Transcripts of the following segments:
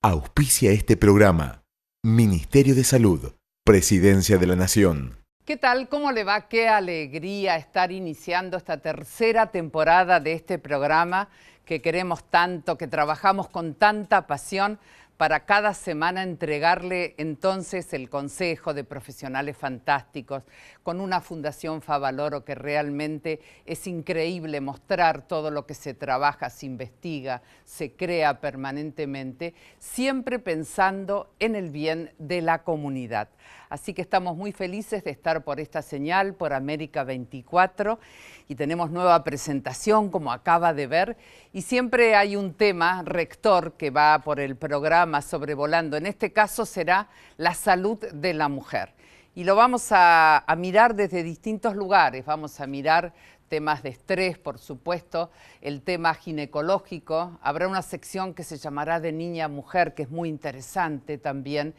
Auspicia este programa. Ministerio de Salud, Presidencia de la Nación. ¿Qué tal? ¿Cómo le va? Qué alegría estar iniciando esta tercera temporada de este programa que queremos tanto, que trabajamos con tanta pasión para cada semana entregarle entonces el consejo de profesionales fantásticos con una Fundación Favaloro que realmente es increíble mostrar todo lo que se trabaja, se investiga, se crea permanentemente, siempre pensando en el bien de la comunidad. Así que estamos muy felices de estar por esta señal, por América 24, y tenemos nueva presentación, como acaba de ver, y siempre hay un tema rector que va por el programa sobrevolando. En este caso será la salud de la mujer. Y lo vamos a mirar desde distintos lugares. Vamos a mirar temas de estrés, por supuesto, el tema ginecológico. Habrá una sección que se llamará de niña a mujer, que es muy interesante también.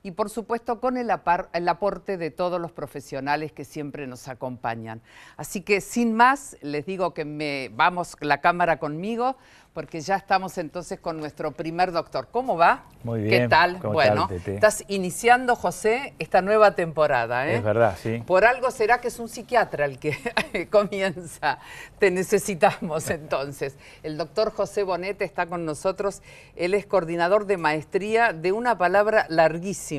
Y por supuesto con el aporte de todos los profesionales que siempre nos acompañan. Así que sin más, les digo que vamos la cámara conmigo, porque ya estamos entonces con nuestro primer doctor. ¿Cómo va? Muy bien. ¿Qué tal? Bueno, estás iniciando, José, esta nueva temporada, ¿eh? Es verdad, sí. Por algo será que es un psiquiatra el que comienza. Te necesitamos entonces. El doctor José Bonete está con nosotros. Él es coordinador de maestría de una palabra larguísima,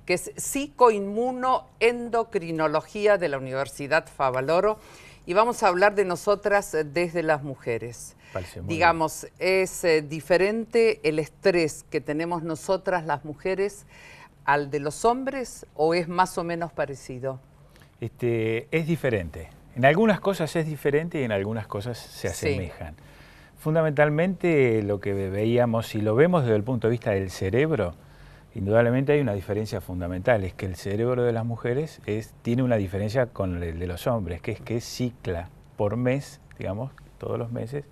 que es psicoinmunoendocrinología de la Universidad Favaloro. Y vamos a hablar de nosotras desde las mujeres. Digamos, ¿es diferente el estrés que tenemos nosotras las mujeres al de los hombres o es más o menos parecido? Es diferente. En algunas cosas es diferente y en algunas cosas se asemejan. Sí. Fundamentalmente lo que veíamos, si lo vemos desde el punto de vista del cerebro, indudablemente hay una diferencia fundamental, es que el cerebro de las mujeres tiene una diferencia con el de los hombres, que es que cicla por mes, digamos, todos los meses,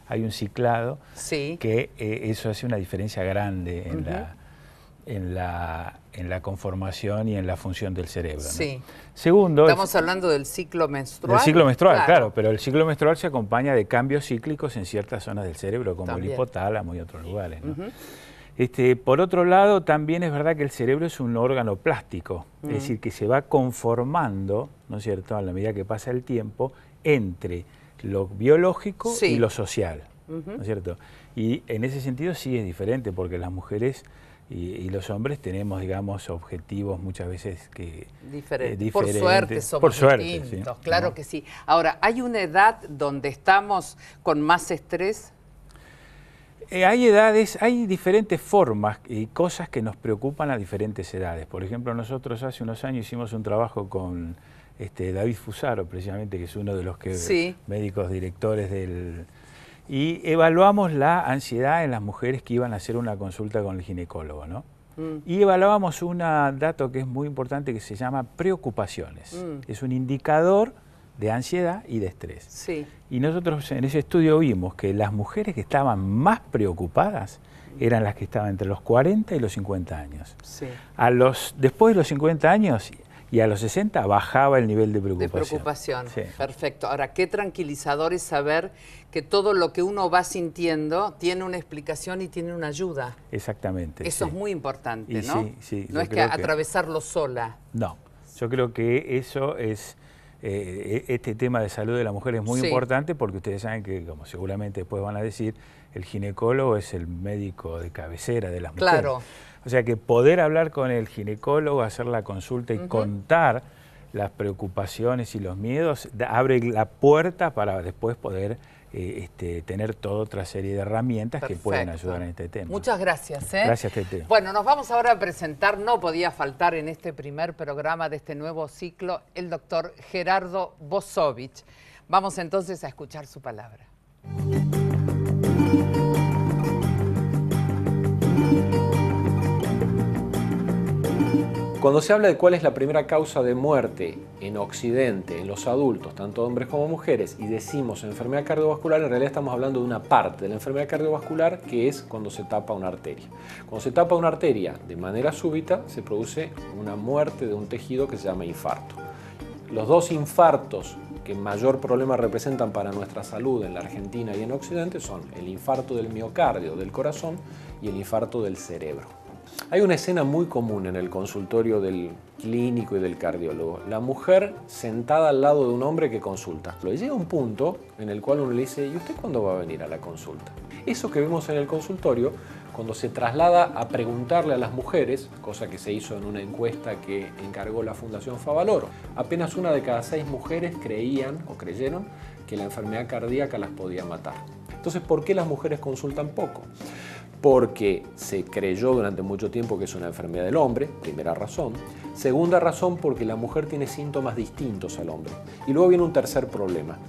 hay un ciclado, sí, que eso hace una diferencia grande en la conformación y en la función del cerebro, ¿no? Sí. Segundo, estamos hablando del ciclo menstrual. Del ciclo menstrual, claro, pero el ciclo menstrual se acompaña de cambios cíclicos en ciertas zonas del cerebro, como también el hipotálamo y otros lugares, ¿no? Por otro lado, también es verdad que el cerebro es un órgano plástico, es decir, que se va conformando, ¿no es cierto?, a la medida que pasa el tiempo, entre lo biológico y lo social, ¿no es cierto? Y en ese sentido sí es diferente, porque las mujeres y los hombres tenemos, digamos, objetivos muchas veces que diferentes. Por suerte somos distintos, sí, claro, ¿no? Que sí. Ahora, ¿hay una edad donde estamos con más estrés? Hay edades, hay diferentes formas y cosas que nos preocupan a diferentes edades. Por ejemplo, nosotros hace unos años hicimos un trabajo con David Fusaro, precisamente, que es uno de los médicos directores del... Y evaluamos la ansiedad en las mujeres que iban a hacer una consulta con el ginecólogo, ¿no? Y evaluamos un dato que es muy importante que se llama preocupaciones. Es un indicador de ansiedad y de estrés. Sí. Y nosotros en ese estudio vimos que las mujeres que estaban más preocupadas eran las que estaban entre los 40 y los 50 años. Sí. Después de los 50 años y a los 60 bajaba el nivel de preocupación. De preocupación, sí. Perfecto. Ahora, qué tranquilizador es saber que todo lo que uno va sintiendo tiene una explicación y tiene una ayuda. Exactamente. Eso es muy importante, ¿no? Sí, sí. No es que atravesarlo sola. No, yo creo que eso es... este tema de salud de la mujer es muy importante, porque ustedes saben que, como seguramente después van a decir, el ginecólogo es el médico de cabecera de las mujeres. Claro. O sea que poder hablar con el ginecólogo, hacer la consulta y contar las preocupaciones y los miedos, abre la puerta para después poder tener toda otra serie de herramientas que pueden ayudar en este tema. Muchas gracias. Gracias, Tete. Bueno, nos vamos ahora a presentar, no podía faltar en este primer programa de este nuevo ciclo, el doctor Gerardo Bosovich. Vamos entonces a escuchar su palabra. Cuando se habla de cuál es la primera causa de muerte en Occidente, en los adultos, tanto hombres como mujeres, y decimos enfermedad cardiovascular, en realidad estamos hablando de una parte de la enfermedad cardiovascular, que es cuando se tapa una arteria. Cuando se tapa una arteria de manera súbita, se produce una muerte de un tejido que se llama infarto. Los dos infartos que mayor problema representan para nuestra salud en la Argentina y en Occidente son el infarto del miocardio, del corazón, y el infarto del cerebro. Hay una escena muy común en el consultorio del clínico y del cardiólogo. La mujer sentada al lado de un hombre que consulta. Pero llega un punto en el cual uno le dice, ¿y usted cuándo va a venir a la consulta? Eso que vemos en el consultorio, cuando se traslada a preguntarle a las mujeres, cosa que se hizo en una encuesta que encargó la Fundación Favaloro, apenas 1 de cada 6 mujeres creían o creyeron que la enfermedad cardíaca las podía matar. Entonces, ¿por qué las mujeres consultan poco? Porque se creyó durante mucho tiempo que es una enfermedad del hombre, primera razón. Segunda razón, porque la mujer tiene síntomas distintos al hombre. Y luego viene un tercer problema.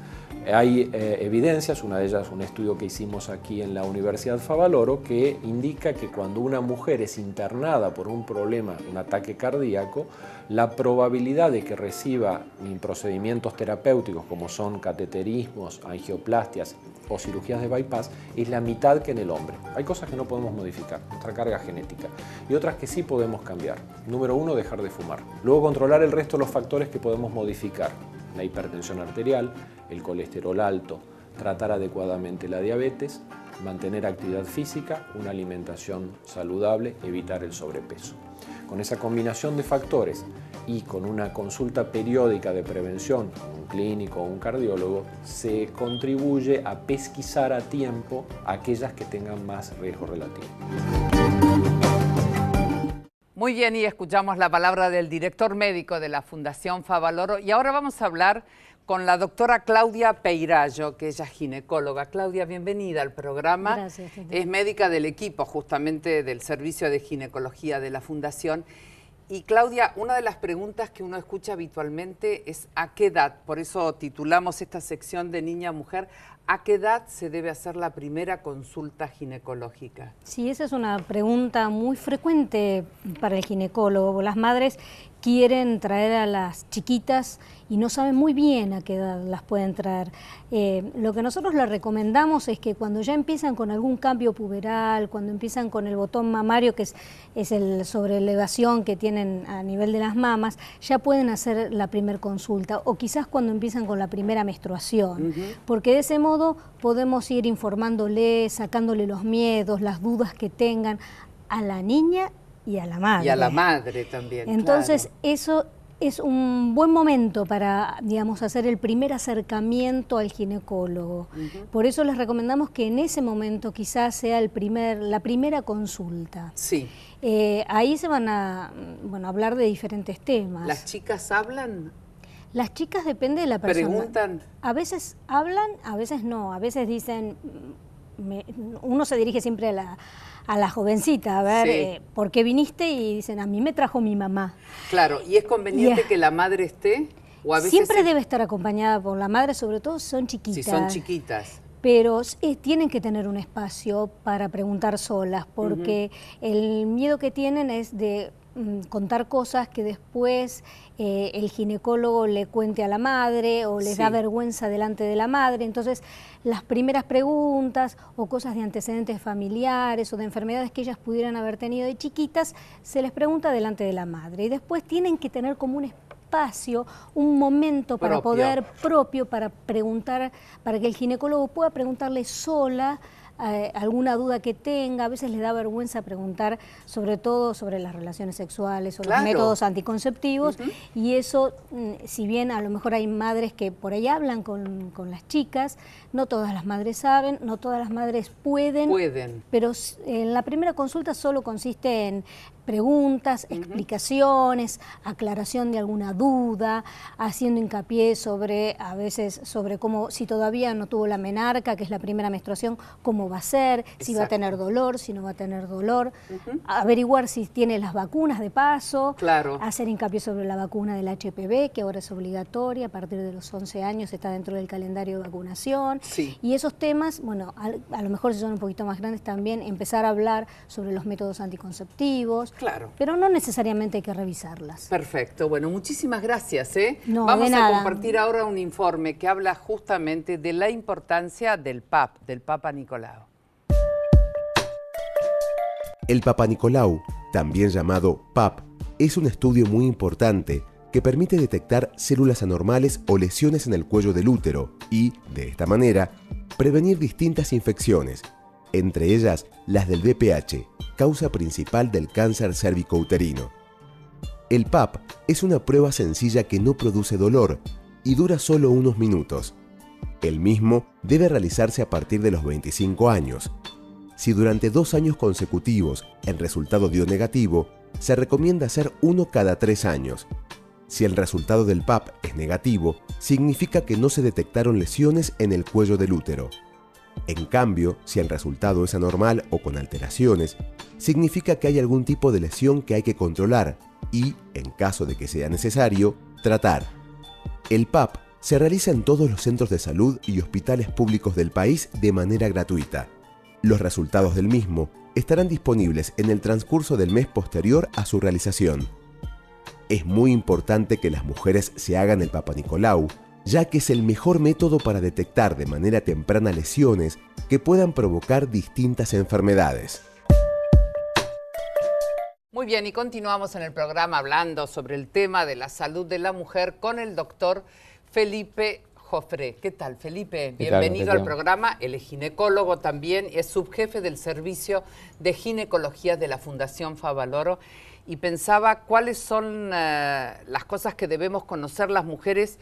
Hay evidencias, una de ellas un estudio que hicimos aquí en la Universidad Favaloro, que indica que cuando una mujer es internada por un problema, un ataque cardíaco, la probabilidad de que reciba procedimientos terapéuticos como son cateterismos, angioplastias o cirugías de bypass es la mitad que en el hombre. Hay cosas que no podemos modificar, nuestra carga genética, y otras que sí podemos cambiar. Número 1, dejar de fumar. Luego, controlar el resto de los factores que podemos modificar. La hipertensión arterial, el colesterol alto, tratar adecuadamente la diabetes, mantener actividad física, una alimentación saludable, evitar el sobrepeso. Con esa combinación de factores y con una consulta periódica de prevención con un clínico o un cardiólogo, se contribuye a pesquisar a tiempo aquellas que tengan más riesgo relativo. Muy bien, y escuchamos la palabra del director médico de la Fundación Favaloro. Y ahora vamos a hablar con la doctora Claudia Peirallo, que ella es ginecóloga. Claudia, bienvenida al programa. Gracias. Es médica del equipo, justamente del Servicio de Ginecología de la Fundación. Y Claudia, una de las preguntas que uno escucha habitualmente es ¿a qué edad? Por eso titulamos esta sección de Niña-Mujer. ¿A qué edad se debe hacer la primera consulta ginecológica? Sí, esa es una pregunta muy frecuente para el ginecólogo. Las madres quieren traer a las chiquitas y no saben muy bien a qué edad las pueden traer. Lo que nosotros les recomendamos es que cuando ya empiezan con algún cambio puberal, cuando empiezan con el botón mamario, que es el sobreelevación que tienen a nivel de las mamas, ya pueden hacer la primera consulta, o quizás cuando empiezan con la primera menstruación, porque de ese modo podemos ir informándole, sacándole los miedos, las dudas que tengan a la niña y a la madre. Y a la madre también. Entonces, claro. Eso es un buen momento para, digamos, hacer el primer acercamiento al ginecólogo. Por eso les recomendamos que en ese momento quizás sea la primera consulta. Sí. Ahí se van a hablar de diferentes temas. ¿Las chicas hablan? Las chicas depende de la persona. ¿Preguntan? A veces hablan, a veces no. A veces dicen, uno se dirige siempre a la jovencita, a ver, sí. ¿Por qué viniste? Y dicen, a mí me trajo mi mamá. Claro, ¿y es conveniente que la madre esté? ¿O a veces siempre debe estar acompañada por la madre, sobre todo si son chiquitas. Si son chiquitas. Pero tienen que tener un espacio para preguntar solas, porque el miedo que tienen es de contar cosas que después el ginecólogo le cuente a la madre o les da vergüenza delante de la madre. Entonces, las primeras preguntas o cosas de antecedentes familiares o de enfermedades que ellas pudieran haber tenido de chiquitas, se les pregunta delante de la madre. Y después tienen que tener como un espacio, un momento para poder para preguntar, para que el ginecólogo pueda preguntarle sola alguna duda que tenga. A veces les da vergüenza preguntar sobre todo sobre las relaciones sexuales o los métodos anticonceptivos, y eso, si bien a lo mejor hay madres que por ahí hablan con las chicas, no todas las madres saben, no todas las madres pueden, pero en la primera consulta solo consiste en preguntas, explicaciones, aclaración de alguna duda, haciendo hincapié a veces sobre cómo, si todavía no tuvo la menarca, que es la primera menstruación, cómo va a ser, si va a tener dolor, si no va a tener dolor, averiguar si tiene las vacunas de paso, hacer hincapié sobre la vacuna del HPV, que ahora es obligatoria, a partir de los 11 años está dentro del calendario de vacunación, y esos temas, bueno, a lo mejor si son un poquito más grandes también, empezar a hablar sobre los métodos anticonceptivos, pero no necesariamente hay que revisarlas. Perfecto, bueno, muchísimas gracias. No, vamos de nada. a compartir ahora un informe que habla justamente de la importancia del PAP, del Papa Nicolau. El Papa Nicolau, también llamado PAP, es un estudio muy importante que permite detectar células anormales o lesiones en el cuello del útero y, de esta manera, prevenir distintas infecciones, entre ellas las del BPH, causa principal del cáncer cérvico-uterino. El PAP es una prueba sencilla que no produce dolor y dura solo unos minutos. El mismo debe realizarse a partir de los 25 años. Si durante 2 años consecutivos el resultado dio negativo, se recomienda hacer uno cada 3 años. Si el resultado del PAP es negativo, significa que no se detectaron lesiones en el cuello del útero. En cambio, si el resultado es anormal o con alteraciones, significa que hay algún tipo de lesión que hay que controlar y, en caso de que sea necesario, tratar. El PAP se realiza en todos los centros de salud y hospitales públicos del país de manera gratuita. Los resultados del mismo estarán disponibles en el transcurso del mes posterior a su realización. Es muy importante que las mujeres se hagan el Papanicolau, ya que es el mejor método para detectar de manera temprana lesiones que puedan provocar distintas enfermedades. Muy bien, y continuamos en el programa hablando sobre el tema de la salud de la mujer con el doctor Felipe Jofré. ¿Qué tal, Felipe? Bienvenido al programa. Él es ginecólogo también, es subjefe del Servicio de Ginecología de la Fundación Favaloro. Y pensaba cuáles son las cosas que debemos conocer las mujeres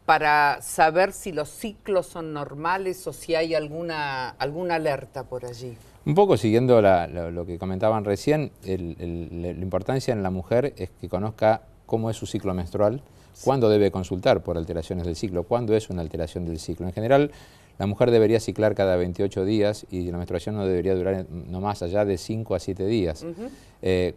para saber si los ciclos son normales o si hay alguna alerta por allí. Un poco siguiendo lo que comentaban recién, la importancia en la mujer es que conozca cómo es su ciclo menstrual, cuándo debe consultar por alteraciones del ciclo, cuándo es una alteración del ciclo. En general, la mujer debería ciclar cada 28 días y la menstruación no debería durar no más allá de 5 a 7 días.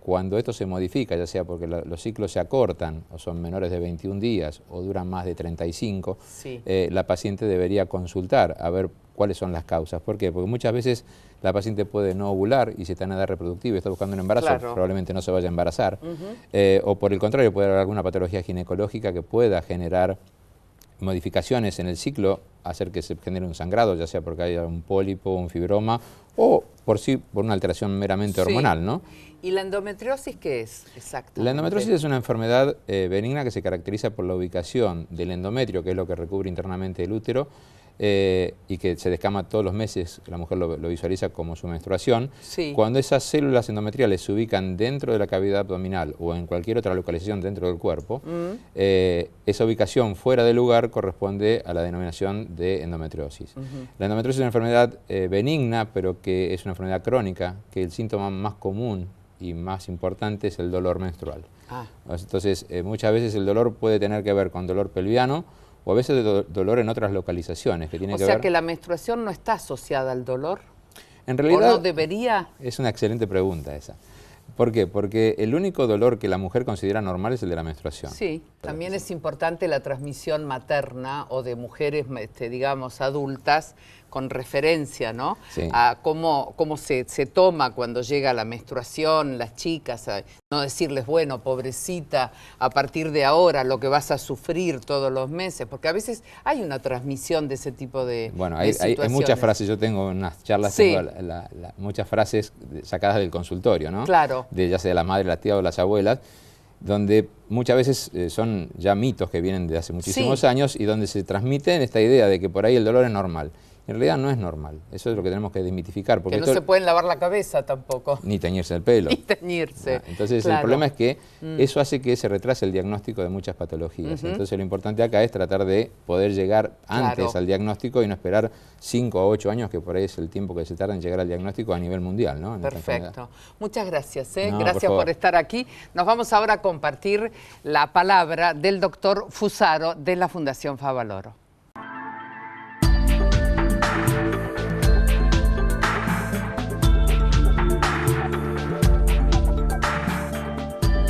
Cuando esto se modifica, ya sea porque los ciclos se acortan o son menores de 21 días o duran más de 35, sí, la paciente debería consultar a ver cuáles son las causas. ¿Por qué? Porque muchas veces la paciente puede no ovular y si está en edad reproductiva y está buscando un embarazo, claro, probablemente no se vaya a embarazar. O por el contrario, puede haber alguna patología ginecológica que pueda generar modificaciones en el ciclo, hacer que se genere un sangrado, ya sea porque haya un pólipo, un fibroma, o por una alteración meramente hormonal, ¿no? ¿Y la endometriosis qué es exactamente? La endometriosis es una enfermedad benigna que se caracteriza por la ubicación del endometrio, que es lo que recubre internamente el útero, y que se descama todos los meses, la mujer lo visualiza como su menstruación. Sí. Cuando esas células endometriales se ubican dentro de la cavidad abdominal o en cualquier otra localización dentro del cuerpo, esa ubicación fuera del lugar corresponde a la denominación de endometriosis. La endometriosis es una enfermedad benigna, pero que es una enfermedad crónica, que el síntoma más común y más importante es el dolor menstrual. Entonces, muchas veces el dolor puede tener que ver con dolor pelviano, o a veces dolor en otras localizaciones que tiene que ver... O sea que la menstruación no está asociada al dolor. En realidad, ¿o no debería? Es una excelente pregunta esa. ¿Por qué? Porque el único dolor que la mujer considera normal es el de la menstruación. Sí, también es importante la transmisión materna o de mujeres, digamos, adultas, con referencia, ¿no? Sí. A cómo se toma cuando llega la menstruación, las chicas, a no decirles, bueno, pobrecita, a partir de ahora lo que vas a sufrir todos los meses, porque a veces hay una transmisión de ese tipo de situaciones. Hay muchas frases, yo tengo unas charlas, sí, tengo muchas frases sacadas del consultorio, ¿no? Claro. Ya sea de la madre, la tía o las abuelas, donde muchas veces son ya mitos que vienen de hace muchísimos, sí, años y donde se transmiten esta idea de que por ahí el dolor es normal. En realidad no es normal, eso es lo que tenemos que desmitificar. Porque que no se pueden lavar la cabeza tampoco. Ni teñirse el pelo. Ni teñirse. Entonces, claro, el problema es que eso hace que se retrase el diagnóstico de muchas patologías. Entonces lo importante acá es tratar de poder llegar antes, claro, al diagnóstico y no esperar 5 a 8 años, que por ahí es el tiempo que se tarda en llegar al diagnóstico a nivel mundial, ¿no? Perfecto. Muchas gracias. Gracias por estar aquí. Nos vamos ahora a compartir la palabra del doctor Fusaro de la Fundación Favaloro.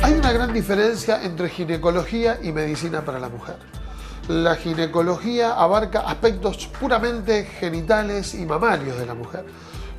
Hay una gran diferencia entre ginecología y medicina para la mujer. La ginecología abarca aspectos puramente genitales y mamarios de la mujer.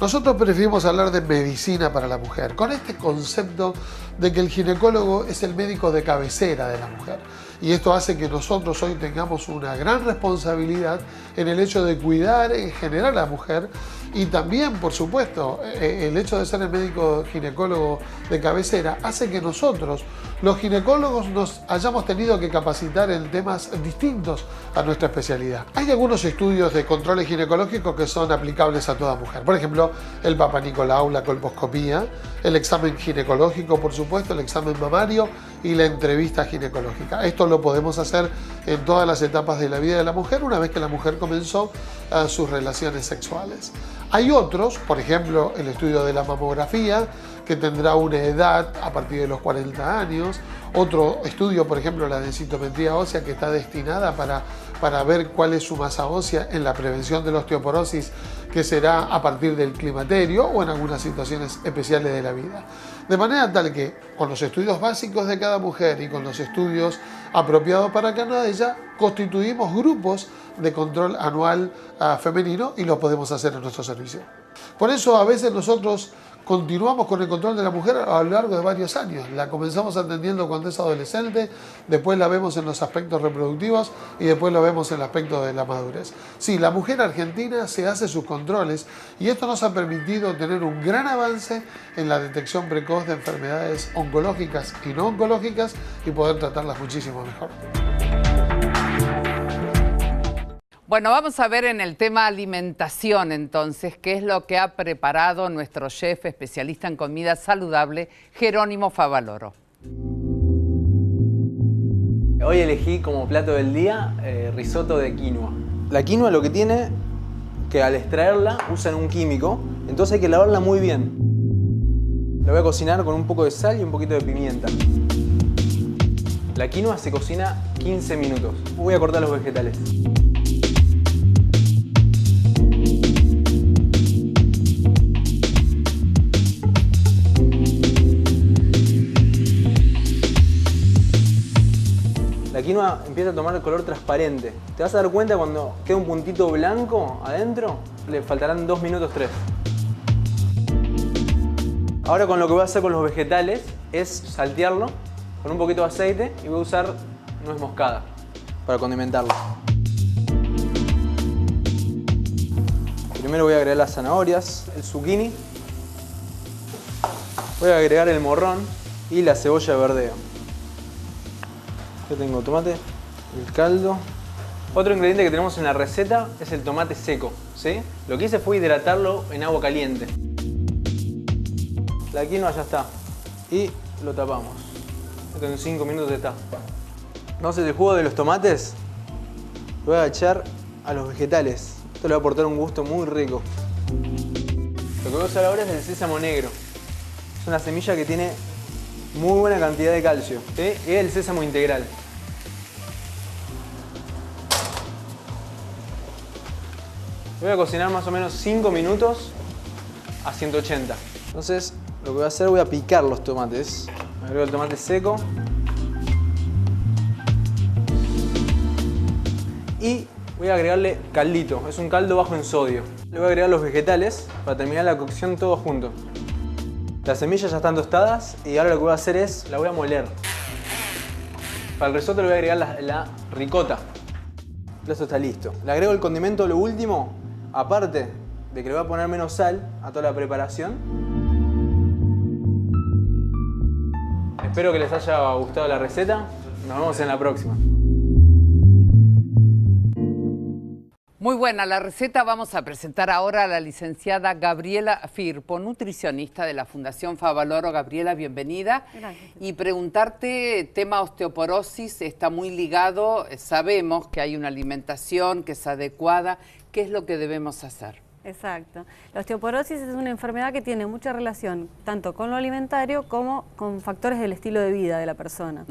Nosotros preferimos hablar de medicina para la mujer, con este concepto de que el ginecólogo es el médico de cabecera de la mujer. Y esto hace que nosotros hoy tengamos una gran responsabilidad en el hecho de cuidar en general a la mujer Y también, por supuesto, el hecho de ser el médico ginecólogo de cabecera hace que nosotros, los ginecólogos, nos hayamos tenido que capacitar en temas distintos a nuestra especialidad. Hay algunos estudios de controles ginecológicos que son aplicables a toda mujer. Por ejemplo, el Papa Nicolau, la colposcopía, el examen ginecológico, por supuesto, el examen mamario y la entrevista ginecológica. Esto lo podemos hacer en todas las etapas de la vida de la mujer una vez que la mujer comenzó sus relaciones sexuales. Hay otros, por ejemplo, el estudio de la mamografía, que tendrá una edad a partir de los 40 años. Otro estudio, por ejemplo, la densitometría ósea, que está destinada para ver cuál es su masa ósea en la prevención de la osteoporosis, que será a partir del climaterio o en algunas situaciones especiales de la vida. De manera tal que, con los estudios básicos de cada mujer y con los estudios apropiados para cada ella, constituimos grupos de control anual femenino y lo podemos hacer en nuestro servicio. Por eso a veces nosotros continuamos con el control de la mujer a lo largo de varios años. La comenzamos atendiendo cuando es adolescente, después la vemos en los aspectos reproductivos y después lo vemos en el aspecto de la madurez. Sí, la mujer argentina se hace sus controles y esto nos ha permitido tener un gran avance en la detección precoz de enfermedades oncológicas y no oncológicas y poder tratarlas muchísimo mejor. Bueno, vamos a ver en el tema alimentación entonces, qué es lo que ha preparado nuestro chef especialista en comida saludable, Jerónimo Favaloro. Hoy elegí como plato del día risotto de quinoa. La quinoa lo que tiene que al extraerla usan un químico, entonces hay que lavarla muy bien. La voy a cocinar con un poco de sal y un poquito de pimienta. La quinoa se cocina 15 minutos. Voy a cortar los vegetales. La quinoa empieza a tomar el color transparente. Te vas a dar cuenta cuando queda un puntito blanco adentro, le faltarán 2 minutos 3. Ahora con lo que voy a hacer con los vegetales es saltearlo con un poquito de aceite y voy a usar nuez moscada para condimentarlo. Primero voy a agregar las zanahorias, el zucchini, voy a agregar el morrón y la cebolla verdeo. Yo tengo tomate, el caldo. Otro ingrediente que tenemos en la receta es el tomate seco, ¿sí? Lo que hice fue hidratarlo en agua caliente. La quinoa ya está. Y lo tapamos. Esto en 5 minutos está. Entonces el jugo de los tomates lo voy a echar a los vegetales. Esto le va a aportar un gusto muy rico. Lo que voy a usar ahora es el sésamo negro. Es una semilla que tiene muy buena cantidad de calcio, ¿sí? Y el sésamo integral. Voy a cocinar más o menos 5 minutos a 180. Entonces, lo que voy a hacer, voy a picar los tomates. Agrego el tomate seco. Y voy a agregarle caldito. Es un caldo bajo en sodio. Le voy a agregar los vegetales para terminar la cocción todo junto. Las semillas ya están tostadas y ahora lo que voy a hacer es, la voy a moler. Para el risotto le voy a agregar la ricota. Esto está listo. Le agrego el condimento, lo último, aparte de que le voy a poner menos sal a toda la preparación. Espero que les haya gustado la receta. Nos vemos en la próxima. Muy buena la receta. Vamos a presentar ahora a la licenciada Gabriela Firpo, nutricionista de la Fundación Favaloro. Gabriela, bienvenida. Gracias. Y preguntarte, tema osteoporosis, está muy ligado, sabemos que hay una alimentación que es adecuada. ¿Qué es lo que debemos hacer? Exacto. La osteoporosis es una enfermedad que tiene mucha relación tanto con lo alimentario como con factores del estilo de vida de la persona.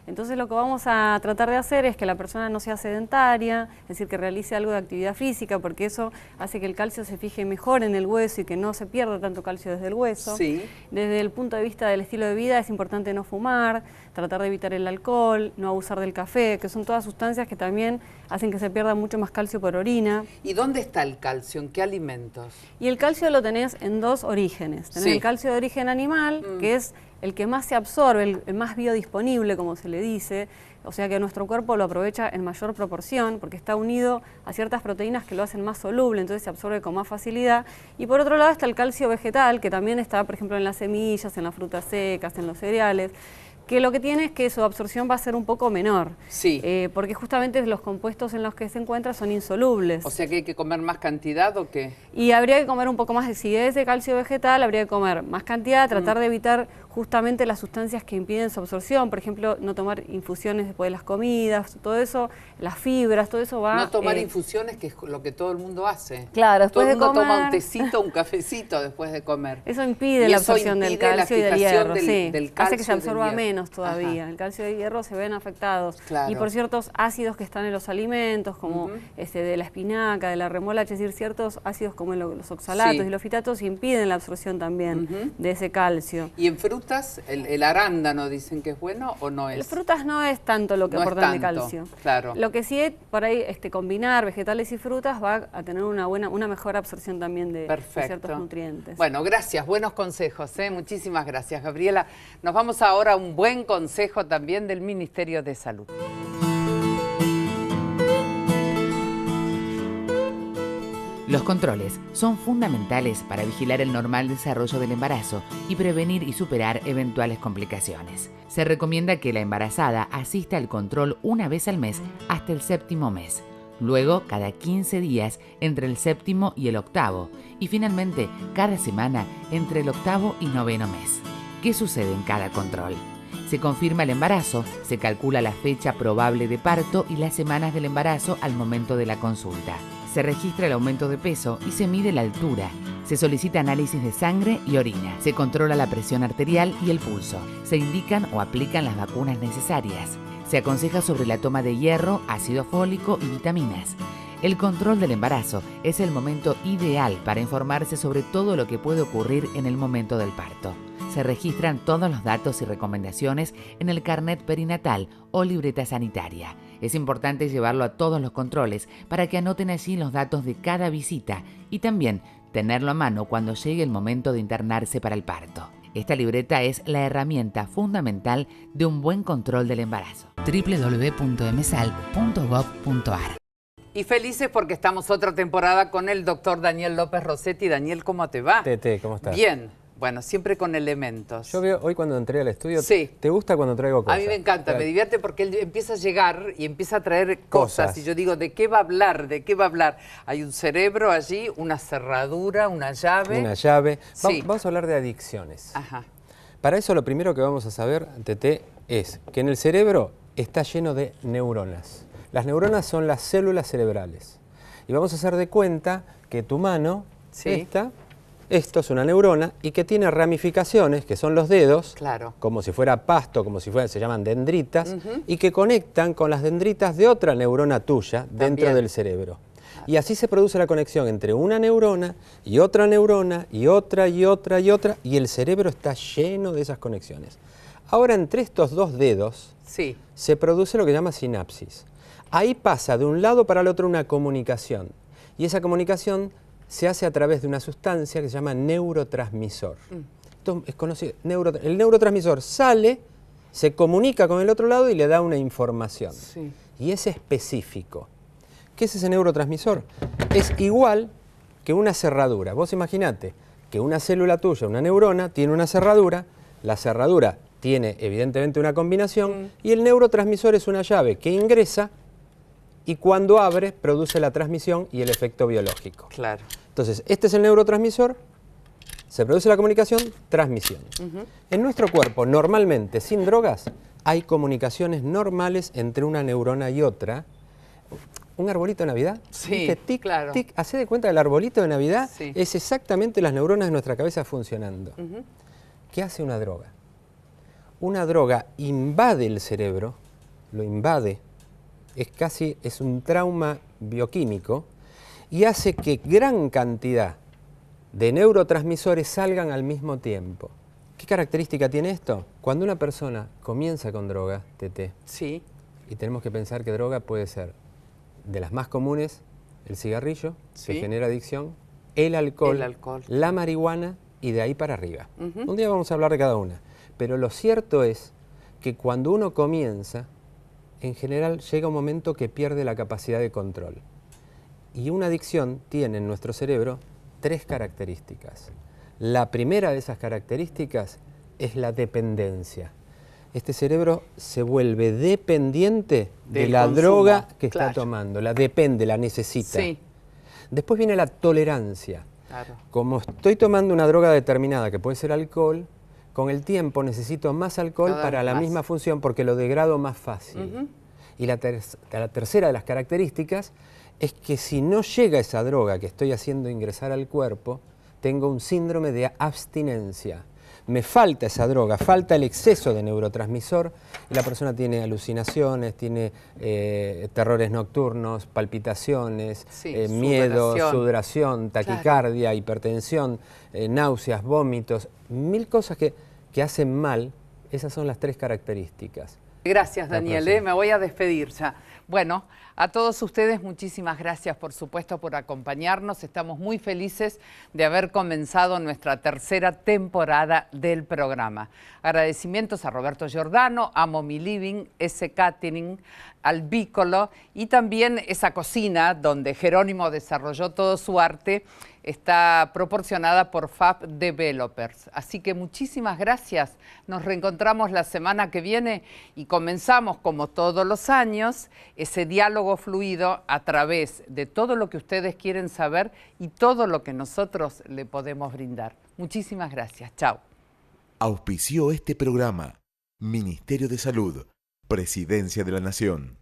Entonces lo que vamos a tratar de hacer es que la persona no sea sedentaria, es decir, que realice algo de actividad física, porque eso hace que el calcio se fije mejor en el hueso y que no se pierda tanto calcio desde el hueso. Sí. Desde el punto de vista del estilo de vida es importante no fumar, tratar de evitar el alcohol, no abusar del café, que son todas sustancias que también hacen que se pierda mucho más calcio por orina. ¿Y dónde está el calcio? ¿En qué alimentos alimentos? Y el calcio lo tenés en dos orígenes. Tenés Sí. el calcio de origen animal, que es el que más se absorbe, el más biodisponible, como se le dice, o sea que nuestro cuerpo lo aprovecha en mayor proporción porque está unido a ciertas proteínas que lo hacen más soluble, entonces se absorbe con más facilidad. Y por otro lado está el calcio vegetal, que también está, por ejemplo, en las semillas, en las frutas secas, en los cereales, que lo que tiene es que su absorción va a ser un poco menor, Sí. porque justamente los compuestos en los que se encuentra son insolubles. O sea que hay que comer más cantidad o qué. Y habría que comer un poco más, si es de calcio vegetal, habría que comer más cantidad, tratar de evitar justamente las sustancias que impiden su absorción, por ejemplo, no tomar infusiones después de las comidas, todo eso, las fibras, todo eso va... No tomar infusiones, que es lo que todo el mundo hace. Claro, Todo después el de mundo toma comer... un tecito, un cafecito después de comer. Eso impide Y la eso absorción del impide la calcio y del fijación hierro, del- sí. del calcio Hace que se y del absorba hierro. menos todavía. Ajá. El calcio y el hierro se ven afectados. Claro. Y por ciertos ácidos que están en los alimentos, como de la espinaca, de la remolacha, es decir, ciertos ácidos como los oxalatos Sí. y los fitatos impiden la absorción también de ese calcio. ¿Y en frutas, el arándano dicen que es bueno o no es? Las frutas no es tanto lo que No es aportan de tanto, calcio. claro. Lo que sí es, por ahí, combinar vegetales y frutas va a tener una mejor absorción también de ciertos nutrientes. Bueno, gracias, buenos consejos, muchísimas gracias, Gabriela. Nos vamos ahora a un buen consejo también del Ministerio de Salud. Los controles son fundamentales para vigilar el normal desarrollo del embarazo y prevenir y superar eventuales complicaciones. Se recomienda que la embarazada asista al control una vez al mes hasta el 7º mes, luego cada 15 días entre el 7º y el 8º y finalmente cada semana entre el 8º y 9º mes. ¿Qué sucede en cada control? Se confirma el embarazo, se calcula la fecha probable de parto y las semanas del embarazo al momento de la consulta. Se registra el aumento de peso y se mide la altura. Se solicita análisis de sangre y orina. Se controla la presión arterial y el pulso. Se indican o aplican las vacunas necesarias. Se aconseja sobre la toma de hierro, ácido fólico y vitaminas. El control del embarazo es el momento ideal para informarse sobre todo lo que puede ocurrir en el momento del parto. Se registran todos los datos y recomendaciones en el carnet perinatal o libreta sanitaria. Es importante llevarlo a todos los controles para que anoten allí los datos de cada visita y también tenerlo a mano cuando llegue el momento de internarse para el parto. Esta libreta es la herramienta fundamental de un buen control del embarazo. www.emsal.gov.ar. Y felices porque estamos otra temporada con el doctor Daniel López Rossetti. Daniel, ¿cómo te va? Tete, ¿cómo estás? Bien. Bueno, siempre con elementos. Yo veo hoy cuando entré al estudio, Sí. ¿te gusta cuando traigo cosas? A mí me encanta, me divierte porque él empieza a llegar y empieza a traer cosas. Cosas. Y yo digo, ¿de qué va a hablar? ¿De qué va a hablar? Hay un cerebro allí, una cerradura, una llave. Una llave. Sí. Vamos a hablar de adicciones. Ajá. Para eso lo primero que vamos a saber, Tete, es que en el cerebro está lleno de neuronas. Las neuronas son las células cerebrales. Y vamos a hacer de cuenta que tu mano, Sí. esto es una neurona y que tiene ramificaciones, que son los dedos, Claro. como si fuera pasto, como si fuera, se llaman dendritas, y que conectan con las dendritas de otra neurona tuya dentro También. del cerebro. Y así se produce la conexión entre una neurona y otra neurona y otra y otra y otra, y el cerebro está lleno de esas conexiones. Ahora, entre estos dos dedos Sí. se produce lo que se llama sinapsis. Ahí pasa de un lado para el otro una comunicación, y esa comunicación se hace a través de una sustancia que se llama neurotransmisor. Esto es conocido. El neurotransmisor sale, se comunica con el otro lado y le da una información. Sí. Y es específico. ¿Qué es ese neurotransmisor? Es igual que una cerradura. Vos imaginate que una célula tuya, una neurona, tiene una cerradura, la cerradura tiene evidentemente una combinación y el neurotransmisor es una llave que ingresa y cuando abre produce la transmisión y el efecto biológico. Claro. Entonces, este es el neurotransmisor, se produce la comunicación, transmisión. En nuestro cuerpo, normalmente, sin drogas, hay comunicaciones normales entre una neurona y otra. ¿Un arbolito de Navidad? Sí, ¿Viste? Tic, claro. tic. Hacé de cuenta que el arbolito de Navidad Sí. es exactamente las neuronas de nuestra cabeza funcionando. ¿Qué hace una droga? Una droga invade el cerebro, lo invade, es un trauma bioquímico y hace que gran cantidad de neurotransmisores salgan al mismo tiempo. ¿Qué característica tiene esto? Cuando una persona comienza con droga, Tete, Sí. y tenemos que pensar que droga puede ser de las más comunes, el cigarrillo, Sí. que genera adicción, el alcohol, alcohol, la marihuana y de ahí para arriba. Un día vamos a hablar de cada una. Pero lo cierto es que cuando uno comienza, en general llega un momento que pierde la capacidad de control. Y una adicción tiene en nuestro cerebro 3 características. La primera de esas características es la dependencia. Este cerebro se vuelve dependiente de la droga que está tomando, la depende, la necesita. Sí. Después viene la tolerancia. Claro. Como estoy tomando una droga determinada, que puede ser alcohol, con el tiempo necesito más alcohol para la misma función porque lo degrado más fácil. Y la tercera de las características es que si no llega esa droga que estoy haciendo ingresar al cuerpo, tengo un síndrome de abstinencia. Me falta esa droga, falta el exceso de neurotransmisor y la persona tiene alucinaciones, tiene terrores nocturnos, palpitaciones, miedo, sudoración, taquicardia, hipertensión, náuseas, vómitos, 1000 cosas que hacen mal. Esas son las 3 características. Gracias, Daniel. Me voy a despedir ya. Bueno, a todos ustedes muchísimas gracias, por supuesto, por acompañarnos. Estamos muy felices de haber comenzado nuestra tercera temporada del programa. Agradecimientos a Roberto Giordano, a Momi Living, S Catering, al Bícolo y también esa cocina donde Jerónimo desarrolló todo su arte. Está proporcionada por Fab Developers. Así que muchísimas gracias. Nos reencontramos la semana que viene y comenzamos, como todos los años, ese diálogo fluido a través de todo lo que ustedes quieren saber y todo lo que nosotros le podemos brindar. Muchísimas gracias. Chao. Auspició este programa Ministerio de Salud, Presidencia de la Nación.